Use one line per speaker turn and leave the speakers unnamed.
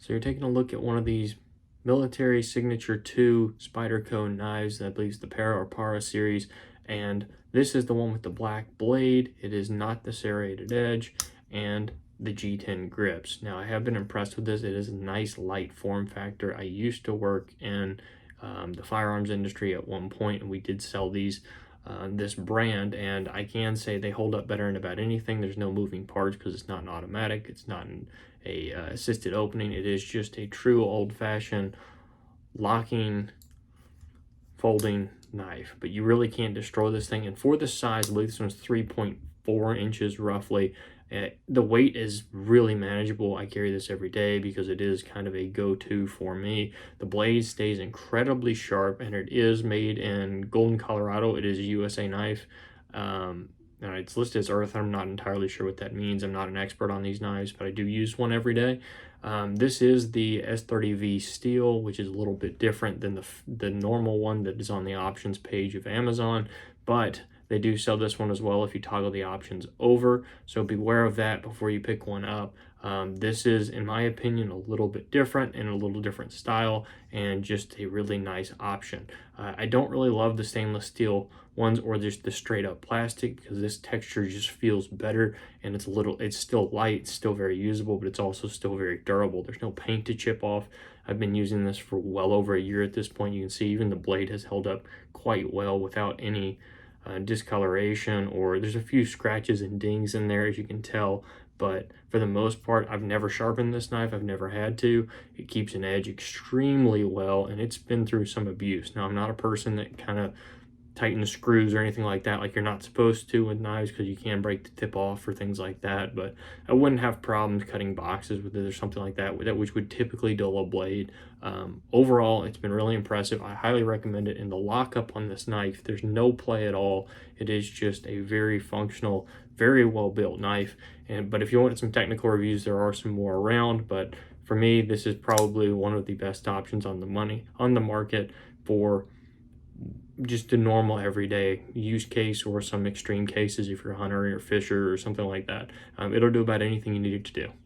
So you're taking a look at one of these military signature 2 Spyderco knives. I believe it's the Para series, and this is the one with the black blade. It is not the serrated edge and the G10 grips. Now, I have been impressed with this. It is a nice light form factor. I used to work in the firearms industry at one point, and we did sell these this brand, and I can say they hold up better in about anything. There's no moving parts because it's not an automatic, it's not an assisted opening. It is just a true old-fashioned locking, folding knife, but you really can't destroy this thing. And for the size, I believe this one's 3.4 inches roughly. The weight is really manageable. I carry this every day because it is kind of a go-to for me. The blade stays incredibly sharp, and it is made in Golden, Colorado. It is a USA knife. It's listed as earth. I'm not entirely sure what that means. I'm not an expert on these knives, but I do use one every day. This is the S30V steel, which is a little bit different than the normal one that is on the options page of Amazon, but they do sell this one as well if you toggle the options over, so beware of that before you pick one up. This is, in my opinion, a little bit different and a little different style, and just a really nice option. I don't really love the stainless steel ones or just the straight up plastic, because this texture just feels better, and it's still light, it's still very usable, but it's also still very durable. There's no paint to chip off. I've been using this for well over a year at this point. You can see even the blade has held up quite well without any discoloration, or there's a few scratches and dings in there, as you can tell, but for the most part, I've never sharpened this knife. I've never had to. It keeps an edge extremely well, and it's been through some abuse. Now, I'm not a person that kind of tightens screws or anything like that, like you're not supposed to with knives, because you can break the tip off or things like that, but I wouldn't have problems cutting boxes with it or something like that, which would typically dull a blade. Overall, it's been really impressive. I highly recommend it. And the lockup on this knife, there's no play at all. It is just a very functional, very well built knife. But if you wanted some technical reviews, there are some more around, but for me, this is probably one of the best options on the market for just a normal everyday use case, or some extreme cases if you're a hunter or fisher or something like that. It'll do about anything you need it to do.